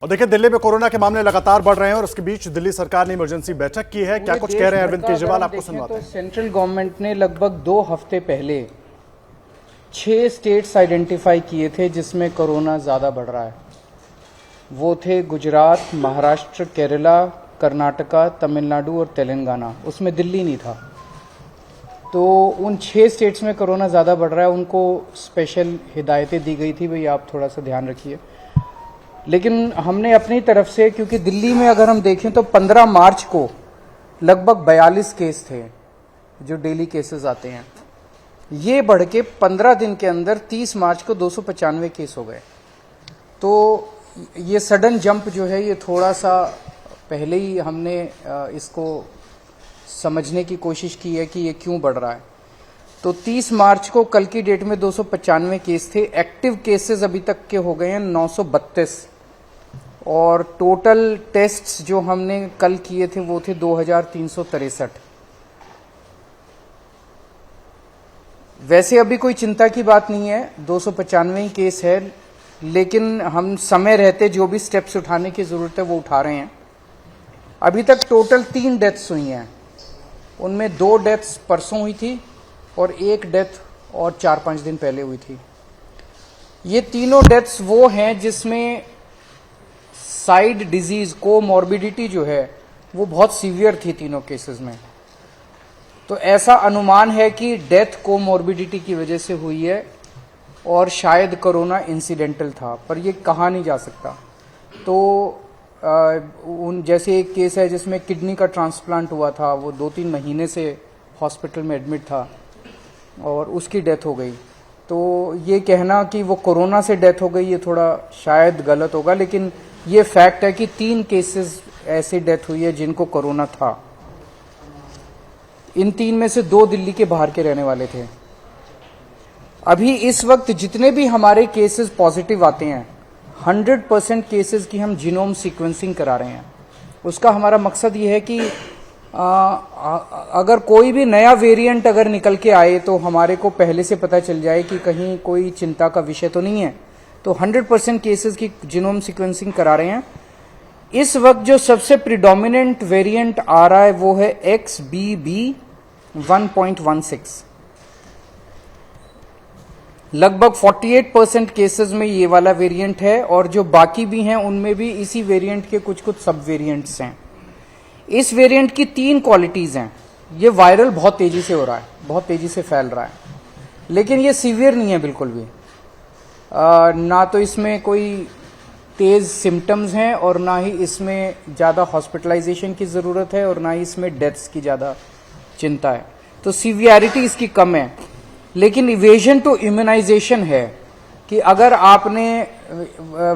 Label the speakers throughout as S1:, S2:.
S1: और देखिए, दिल्ली में कोरोना के मामले लगातार बढ़ रहे हैं और उसके बीच दिल्ली सरकार ने इमरजेंसी बैठक की है। क्या कुछ कह रहे हैं अरविंद केजरीवाल, आपको सुनवाते हैं।
S2: सेंट्रल गवर्नमेंट ने लगभग 2 हफ्ते पहले 6 स्टेट्स आइडेंटिफाई किए थे जिसमें कोरोना ज्यादा बढ़ रहा है। वो थे गुजरात, महाराष्ट्र, केरला, कर्नाटका, तमिलनाडु और तेलंगाना। उसमें दिल्ली नहीं था। तो उन 6 स्टेट्स में कोरोना ज्यादा बढ़ रहा है, उनको स्पेशल हिदायतें दी गई थी, भाई आप थोड़ा सा ध्यान रखिए। लेकिन हमने अपनी तरफ से, क्योंकि दिल्ली में अगर हम देखें तो 15 मार्च को लगभग 42 केस थे जो डेली केसेस आते हैं, ये बढ़ के 15 दिन के अंदर 30 मार्च को 295 केस हो गए। तो ये सडन जंप जो है, ये थोड़ा सा पहले ही हमने इसको समझने की कोशिश की है कि ये क्यों बढ़ रहा है। तो 30 मार्च को कल की डेट में 295 केस थे। एक्टिव केसेस अभी तक के हो गए हैं 932 और टोटल टेस्ट्स जो हमने कल किए थे वो थे 2363। वैसे अभी कोई चिंता की बात नहीं है, 295 ही केस है, लेकिन हम समय रहते जो भी स्टेप्स उठाने की जरूरत है वो उठा रहे हैं। अभी तक टोटल 3 डेथ्स हुई हैं, उनमें 2 डेथ्स परसों हुई थी और 1 डेथ और 4-5 दिन पहले हुई थी। ये तीनों डेथ्स वो हैं जिसमें साइड डिजीज कोमॉर्बिडिटी जो है वो बहुत सीवियर थी तीनों केसेस में। तो ऐसा अनुमान है कि डेथ कोमॉर्बिडिटी की वजह से हुई है और शायद कोरोना इंसिडेंटल था, पर ये कहा नहीं जा सकता। तो जैसे एक केस है जिसमें किडनी का ट्रांसप्लांट हुआ था, वो 2-3 महीने से हॉस्पिटल में एडमिट था और उसकी डेथ हो गई। तो ये कहना कि वो कोरोना से डेथ हो गई, ये थोड़ा शायद गलत होगा, लेकिन ये फैक्ट है कि 3 केसेस ऐसे डेथ हुई है जिनको कोरोना था। इन 3 में से 2 दिल्ली के बाहर के रहने वाले थे। अभी इस वक्त जितने भी हमारे केसेस पॉजिटिव आते हैं, 100% केसेस की हम जीनोम सीक्वेंसिंग करा रहे हैं। उसका हमारा मकसद ये है कि अगर कोई भी नया वेरिएंट अगर निकल के आए तो हमारे को पहले से पता चल जाए कि कहीं कोई चिंता का विषय तो नहीं है। तो 100% केसेस की जीनोम सीक्वेंसिंग करा रहे हैं। इस वक्त जो सबसे प्रिडोमिनेंट वेरिएंट आ रहा है वो है XBB.1.16। लगभग 48% केसेस में ये वाला वेरिएंट है और जो बाकी भी हैं उनमें भी इसी वेरिएंट के कुछ सब वेरिएंट्स हैं। इस वेरिएंट की 3 क्वालिटीज हैं। ये वायरल बहुत तेजी से हो रहा है, बहुत तेजी से फैल रहा है, लेकिन ये सीवियर नहीं है बिल्कुल भी। ना तो इसमें कोई तेज सिम्टम्स हैं और ना ही इसमें ज्यादा हॉस्पिटलाइजेशन की जरूरत है और ना ही इसमें डेथ्स की ज्यादा चिंता है। तो सीवियरिटी इसकी कम है, लेकिन इवेजन टू इम्यूनाइजेशन है कि अगर आपने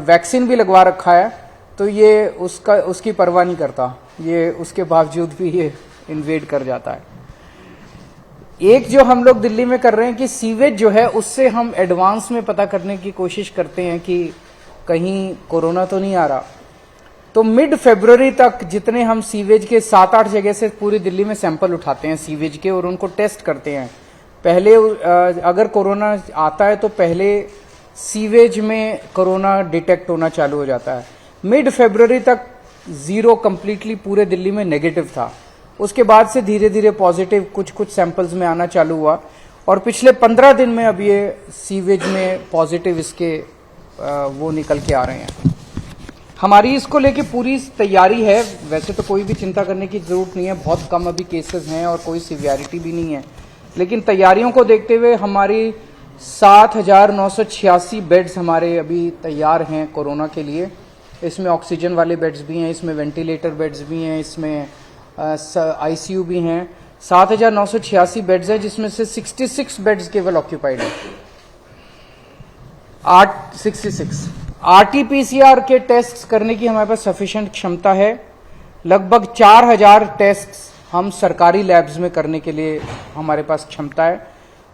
S2: वैक्सीन भी लगवा रखा है तो ये उसकी परवाह नहीं करता, ये उसके बावजूद भी ये इन्वेड कर जाता है। एक जो हम लोग दिल्ली में कर रहे हैं कि सीवेज जो है उससे हम एडवांस में पता करने की कोशिश करते हैं कि कहीं कोरोना तो नहीं आ रहा। तो मिड फरवरी तक जितने हम सीवेज के 7-8 जगह से पूरी दिल्ली में सैंपल उठाते हैं सीवेज के और उनको टेस्ट करते हैं। पहले अगर कोरोना आता है तो पहले सीवेज में कोरोना डिटेक्ट होना चालू हो जाता है। मिड फरवरी तक 0 कंप्लीटली पूरे दिल्ली में नेगेटिव था। उसके बाद से धीरे धीरे पॉजिटिव कुछ सैंपल्स में आना चालू हुआ और पिछले 15 दिन में अब ये सीवेज में पॉजिटिव इसके वो निकल के आ रहे हैं। हमारी इसको लेके पूरी तैयारी है। वैसे तो कोई भी चिंता करने की जरूरत नहीं है, बहुत कम अभी केसेस हैं और कोई सीवियरिटी भी नहीं है, लेकिन तैयारियों को देखते हुए हमारी 7,986 बेड्स हमारे अभी तैयार हैं कोरोना के लिए। इसमें ऑक्सीजन वाले बेड्स भी हैं, इसमें वेंटिलेटर बेड्स भी हैं, इसमें आईसीयू भी हैं। 7,986 बेड्स हैं जिसमें से 66 बेड्स केवल ऑक्यूपाइड है। 66 आरटीपीसीआर के टेस्ट करने की हमारे पास सफिशिएंट क्षमता है। लगभग 4,000 टेस्ट हम सरकारी लैब्स में करने के लिए हमारे पास क्षमता है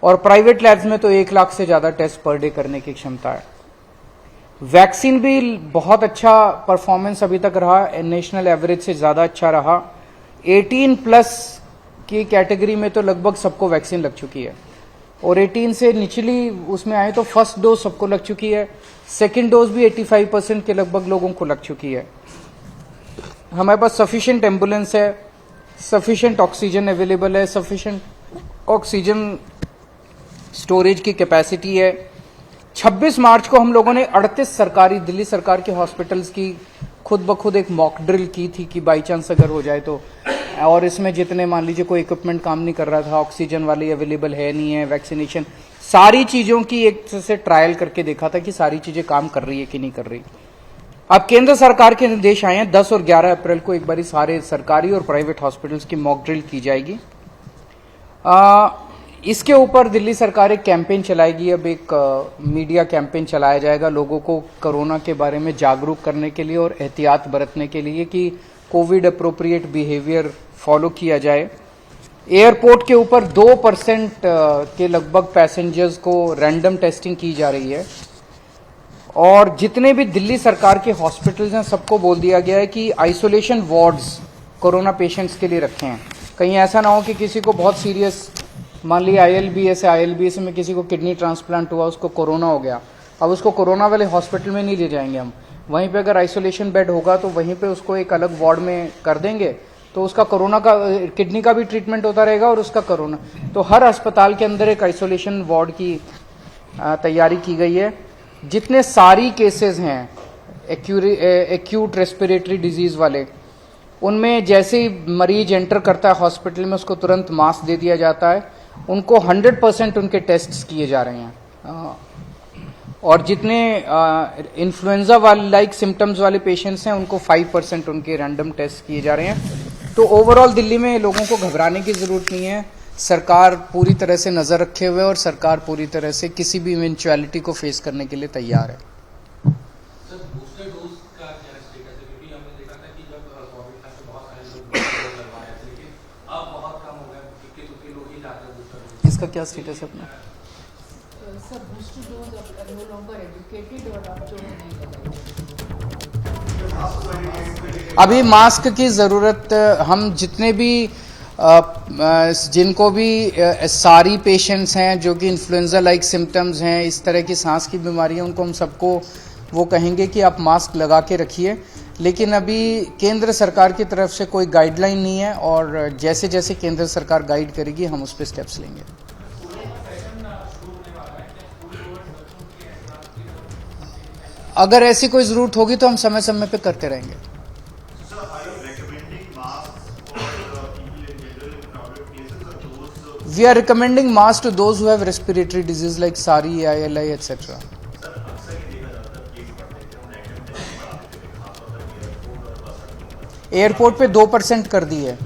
S2: और प्राइवेट लैब्स में तो 1 लाख से ज्यादा टेस्ट पर डे करने की क्षमता है। वैक्सीन भी बहुत अच्छा परफॉर्मेंस अभी तक रहा, नेशनल एवरेज से ज्यादा अच्छा रहा। 18+ की कैटेगरी में तो लगभग सबको वैक्सीन लग चुकी है। और 18 से निचली उसमें आए तो फर्स्ट डोज सबको लग चुकी है, सेकेंड डोज भी 85% के लगभग लोगों को लग चुकी है। हमारे पास सफिशिएंट एम्बुलेंस है, सफिशिएंट ऑक्सीजन अवेलेबल है, सफिशिएंट ऑक्सीजन स्टोरेज की कैपेसिटी है। 26 मार्च को हम लोगों ने 38 सरकारी दिल्ली सरकार के हॉस्पिटल्स की खुद ब खुद एक मॉक ड्रिल की थी कि बाई चांस अगर हो जाए तो, और इसमें जितने मान लीजिए कोई इक्विपमेंट काम नहीं कर रहा था, ऑक्सीजन वाली अवेलेबल है नहीं है, वैक्सीनेशन, सारी चीजों की एक से ट्रायल करके देखा था कि सारी चीजें काम कर रही है कि नहीं कर रही। अब केंद्र सरकार के निर्देश आए हैं 10 और 11 अप्रैल को एक बारी सारे सरकारी और प्राइवेट हॉस्पिटल्स की मॉक ड्रिल की जाएगी। इसके ऊपर दिल्ली सरकार एक कैंपेन चलाएगी, अब एक मीडिया कैंपेन चलाया जाएगा लोगों को कोरोना के बारे में जागरूक करने के लिए और एहतियात बरतने के लिए कि कोविड अप्रोप्रिएट बिहेवियर फॉलो किया जाए। एयरपोर्ट के ऊपर 2% के लगभग पैसेंजर्स को रैंडम टेस्टिंग की जा रही है और जितने भी दिल्ली सरकार के हॉस्पिटल्स हैं सबको बोल दिया गया है कि आइसोलेशन वार्ड्स कोरोना पेशेंट्स के लिए रखे हैं। कहीं ऐसा ना हो कि किसी को बहुत सीरियस, मान लिया आईएलबीएस में किसी को किडनी ट्रांसप्लांट हुआ, उसको कोरोना हो गया, अब उसको कोरोना वाले हॉस्पिटल में नहीं ले जाएंगे हम, वहीं पे अगर आइसोलेशन बेड होगा तो वहीं पे उसको एक अलग वार्ड में कर देंगे, तो उसका कोरोना का किडनी का भी ट्रीटमेंट होता रहेगा और उसका कोरोना। तो हर अस्पताल के अंदर एक आइसोलेशन वार्ड की तैयारी की गई है। जितने सारी केसेस हैं एक्यूट रेस्पिरेटरी डिजीज वाले, उनमें जैसे ही मरीज एंटर करता है हॉस्पिटल में उसको तुरंत मास्क दे दिया जाता है, उनको 100% उनके टेस्ट किए जा रहे हैं। और जितने इन्फ्लुएंजा वाले लाइक सिम्टम्स वाले पेशेंट्स हैं उनको 5% उनके रैंडम टेस्ट किए जा रहे हैं। तो ओवरऑल दिल्ली में लोगों को घबराने की जरूरत नहीं है। सरकार पूरी तरह से नजर रखे हुए और सरकार पूरी तरह से किसी भी इवेंचुअलिटी को फेस करने के लिए तैयार है। इसका क्या स्टेटस है अपना?
S3: सब बूस्टर डोज अब नो लॉन्गर एजुकेटेड और अब जो नहीं।
S2: अभी मास्क की जरूरत, हम जितने भी जिनको भी सारी पेशेंट्स हैं जो कि इन्फ्लुएंजा लाइक सिम्टम्स हैं, इस तरह की सांस की बीमारी है, उनको हम सबको वो कहेंगे कि आप मास्क लगा के रखिए। लेकिन अभी केंद्र सरकार की तरफ से कोई गाइडलाइन नहीं है और जैसे जैसे केंद्र सरकार गाइड करेगी हम उस पर स्टेप्स लेंगे। अगर ऐसी कोई जरूरत होगी तो हम समय समय पे करते रहेंगे। We are recommending masks to those who have respiratory disease like SARI, AILI, etc. Airport पे 2% कर दी है,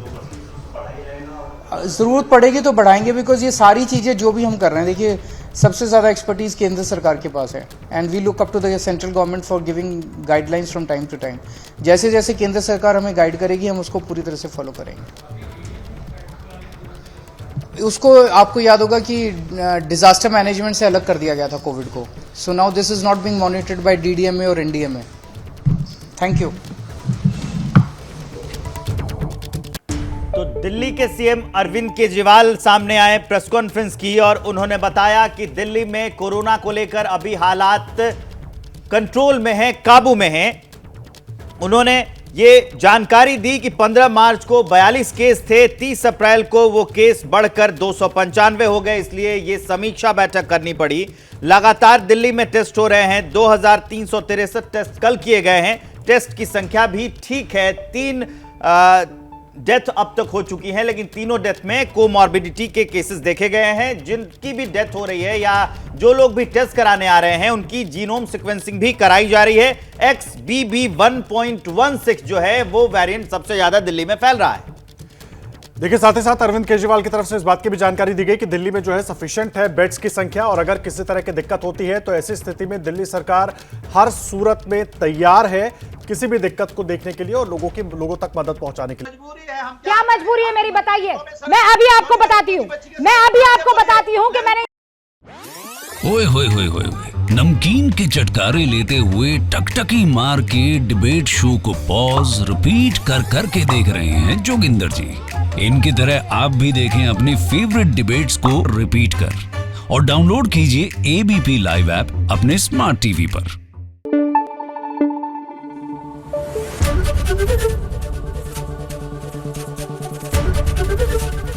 S2: जरूरत पड़ेगी तो बढ़ाएंगे, बिकॉज ये सारी चीजें जो भी हम कर रहे हैं, देखिए सबसे ज्यादा एक्सपर्टीज केंद्र सरकार के पास है and we look up to the central government for giving guidelines from time to time. जैसे जैसे केंद्र सरकार हमें गाइड करेगी हम उसको पूरी तरह से फॉलो करेंगे। उसको आपको याद होगा कि डिजास्टर मैनेजमेंट से अलग कर दिया गया था कोविड को। So now this is not being monitored by DDMA और एनडीएमए। Thank you.
S4: तो दिल्ली के सीएम अरविंद केजरीवाल सामने आए, प्रेस कॉन्फ्रेंस की और उन्होंने बताया कि दिल्ली में कोरोना को लेकर अभी हालात कंट्रोल में हैं, काबू में हैं। उन्होंने ये जानकारी दी कि 15 मार्च को 42 केस थे, 30 अप्रैल को वो केस बढ़कर 295 हो गए, इसलिए ये समीक्षा बैठक करनी पड़ी। लगातार दिल्ली में टेस्ट हो रहे हैं, 2363 टेस्ट कल किए गए हैं। टेस्ट की संख्या भी ठीक है, 3 डेथ अब तक हो चुकी है, लेकिन तीनों डेथ में कोमॉर्बिडिटी के केसेस देखे गए हैं। जिनकी भी डेथ हो रही है या जो लोग भी टेस्ट कराने आ रहे हैं उनकी जीनोम सीक्वेंसिंग भी कराई जा रही है। XBB.1.16 जो है वो वेरिएंट सबसे ज्यादा दिल्ली में फैल रहा है।
S1: देखिए, साथ ही साथ अरविंद केजरीवाल की तरफ से इस बात की भी जानकारी दी गई कि दिल्ली में जो है सफिशिएंट है बेड्स की संख्या, और अगर किसी तरह की दिक्कत होती है तो ऐसी स्थिति में दिल्ली सरकार हर सूरत में तैयार है किसी भी दिक्कत को देखने के लिए और लोगों तक मदद पहुंचाने के लिए।
S5: क्या मजबूरी है मेरी, बताइए। मैं अभी आपको बताती हूँ कि मैंने
S6: ओए होए होए होए नमकीन के चटकारे लेते हुए टकटकी मार के डिबेट शो को पॉज रिपीट कर करके देख रहे हैं जोगिंदर जी। इनकी तरह आप भी देखें अपनी फेवरेट डिबेट्स को रिपीट कर और डाउनलोड कीजिए एबीपी लाइव ऐप अपने स्मार्ट टीवी पर।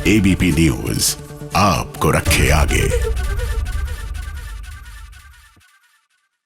S7: एबीपी न्यूज आपको रखे आगे।